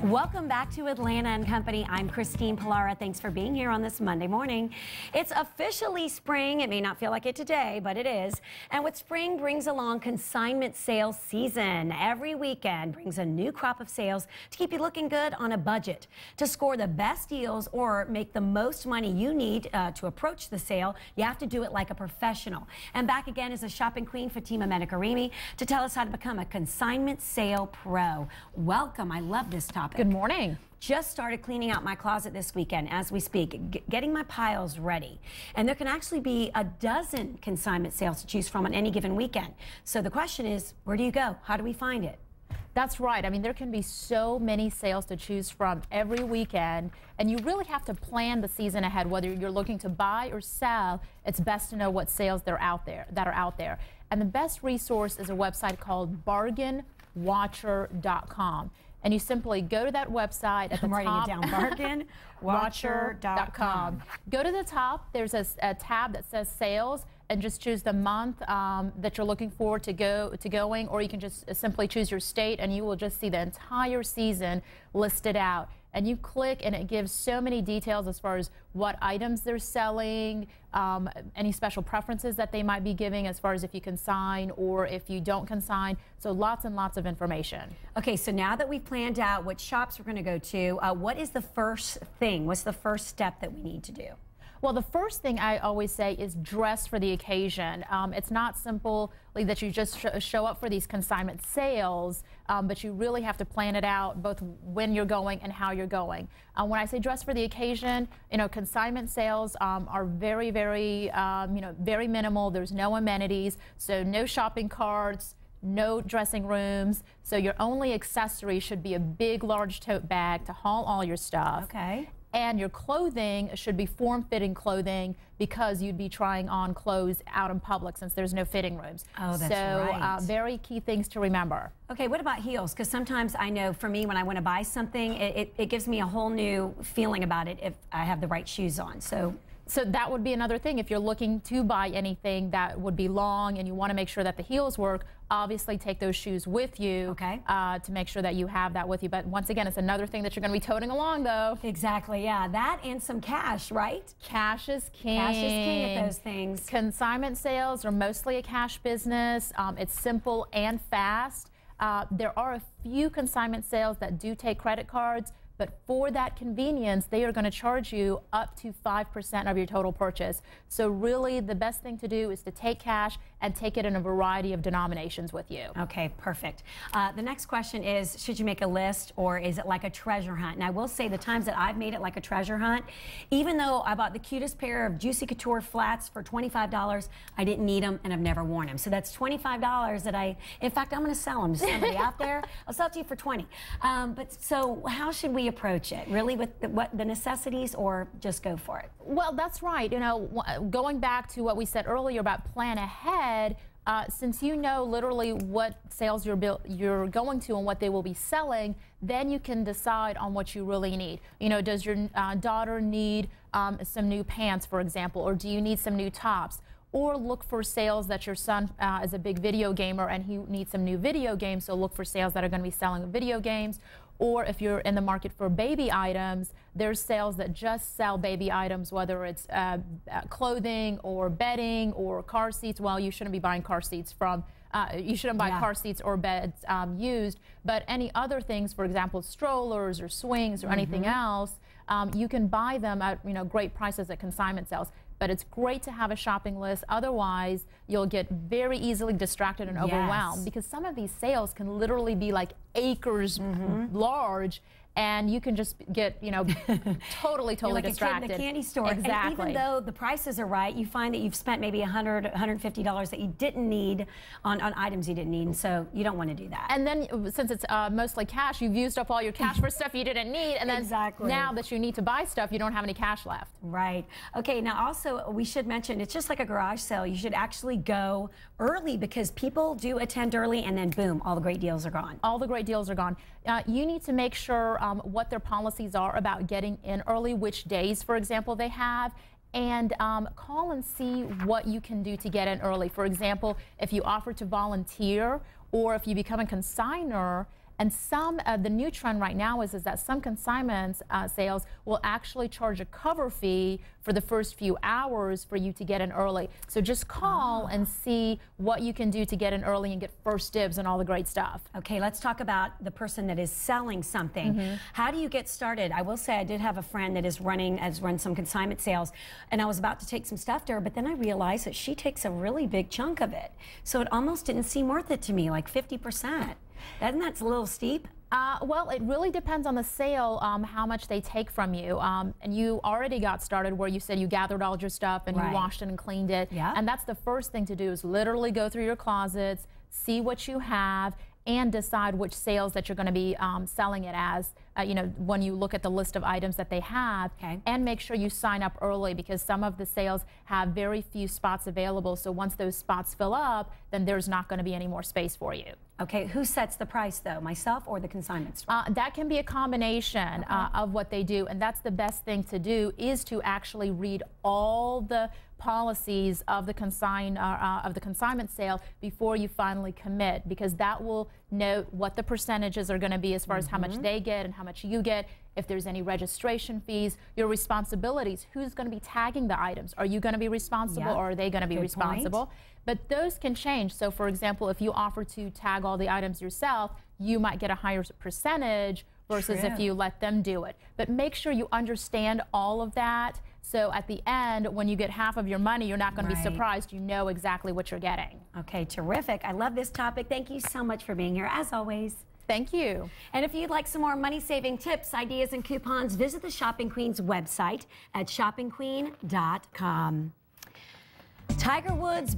Welcome back to Atlanta and Company. I'm Christine Pilara. Thanks for being here on this Monday morning. It's officially spring. It may not feel like it today, but it is. And what spring brings along, consignment sale season. Every weekend brings a new crop of sales to keep you looking good on a budget. To score the best deals or make the most money you need to approach the sale, you have to do it like a professional. And back again is a shopping queen, Fatima Menakarimi, to tell us how to become a consignment sale pro. Welcome. I love this topic. Good morning. Just started cleaning out my closet this weekend as we speak, getting my piles ready. And there can actually be a dozen consignment sales to choose from on any given weekend. So the question is, where do you go? How do we find it? That's right. I mean, there can be so many sales to choose from every weekend, and you really have to plan the season ahead. Whether you're looking to buy or sell, it's best to know what sales that are out there. And the best resource is a website called bargainwatcher.com. And you simply go to that website at the top. I'm writing it down, bargainwatcher.com. Go to the top, there's a tab that says sales, and just choose the month that you're looking forward to going, or you can just simply choose your state, and you will just see the entire season listed out. And you click, and it gives so many details as far as what items they're selling, any special preferences that they might be giving as far as if you consign or if you don't consign. So lots and lots of information. Okay, so now that we've planned out what shops we're going to go to, what is the first thing? What's the first step that we need to do? Well, the first thing I always say is dress for the occasion. It's not simple that you just show up for these consignment sales, but you really have to plan it out, both when you're going and how you're going. When I say dress for the occasion, consignment sales are very, very, very minimal. There's no amenities, so no shopping carts, no dressing rooms. So your only accessory should be a big, large tote bag to haul all your stuff. Okay. And your clothing should be form-fitting clothing, because you'd be trying on clothes out in public since there's no fitting rooms. Oh, that's right. Very key things to remember. Okay, what about heels? Because sometimes I know for me, when I want to buy something, it gives me a whole new feeling about it if I have the right shoes on. So that would be another thing. If you're looking to buy anything that would be long and you want to make sure that the heels work, obviously take those shoes with you, okay, to make sure that you have that with you. But once again, it's another thing that you're going to be toting along, though. Exactly, yeah. That and some cash, right? Cash is king. Cash is king at those things. Consignment sales are mostly a cash business. It's simple and fast. There are a few consignment sales that do take credit cards, but for that convenience, they are going to charge you up to 5% of your total purchase. So really, the best thing to do is to take cash and take it in a variety of denominations with you. Okay, perfect. The next question is, should you make a list, or is it like a treasure hunt? And I will say the times that I've made it like a treasure hunt, even though I bought the cutest pair of Juicy Couture flats for $25, I didn't need them and I've never worn them. So that's $25 that in fact, I'm going to sell them to somebody out there. I'll sell it to you for 20. But so how should we approach it? Really with the necessities, or just go for it? Well, that's right. Going back to what we said earlier about plan ahead, since you know literally what sales you're going to and what they will be selling, then you can decide on what you really need. Does your daughter need some new pants, for example, or do you need some new tops? Or look for sales that your son is a big video gamer and he needs some new video games, so look for sales that are going to be selling video games. Or if you're in the market for baby items, there's sales that just sell baby items, whether it's clothing or bedding or car seats. Well, you shouldn't be buying car seats from, you shouldn't buy car seats or beds used, but any other things, for example, strollers or swings or anything else, you can buy them at great prices at consignment sales. But it's great to have a shopping list. Otherwise, you'll get very easily distracted and overwhelmed, because some of these sales can literally be like acres large, and you can just get, totally like distracted. A kid in a candy store. Exactly. And even though the prices are right, you find that you've spent maybe $100, $150 that you didn't need on items you didn't need, and so you don't want to do that. And then, since it's mostly cash, you've used up all your cash for stuff you didn't need, and then now that you need to buy stuff, you don't have any cash left. Right. Okay, now also, we should mention, it's just like a garage sale. You should actually go early, because people do attend early, and then boom, all the great deals are gone. All the great deals are gone. You need to make sure what their policies are about getting in early, which days, for example, they have, and call and see what you can do to get in early. For example, if you offer to volunteer, or if you become a consignor And some, the new trend right now is that some consignment sales will actually charge a cover fee for the first few hours for you to get in early. So just call and see what you can do to get in early and get first dibs on all the great stuff. Okay, let's talk about the person that is selling something. How do you get started? I will say I did have a friend that has run some consignment sales, and I was about to take some stuff to her, but then I realized that she takes a really big chunk of it. So it almost didn't seem worth it to me, like 50%. Isn't that a little steep? Well, it really depends on the sale, how much they take from you. And you already got started where you said you gathered all your stuff and you washed it and cleaned it. Yeah. And that's the first thing to do, is literally go through your closets, see what you have, and decide which sales that you're going to be selling it as, you know, when you look at the list of items that they have. Okay. And make sure you sign up early, because some of the sales have very few spots available. So once those spots fill up, then there's not going to be any more space for you. Okay, who sets the price though, myself or the consignment store? That can be a combination of what they do, and that's the best thing to do, is to actually read all the policies of the consignment sale before you finally commit, because that will note what the percentages are going to be as far as how much they get and how much you get, if there's any registration fees, your responsibilities, who's going to be tagging the items. Are you going to be responsible, or are they going to be responsible? But those can change. So for example, if you offer to tag all the items yourself, you might get a higher percentage versus if you let them do it. But make sure you understand all of that, so at the end, when you get half of your money, you're not going to be surprised. You know exactly what you're getting. Okay, terrific. I love this topic. Thank you so much for being here, as always. Thank you. And if you'd like some more money-saving tips, ideas, and coupons, visit the Shopping Queen's website at shoppingqueen.com. Tiger Woods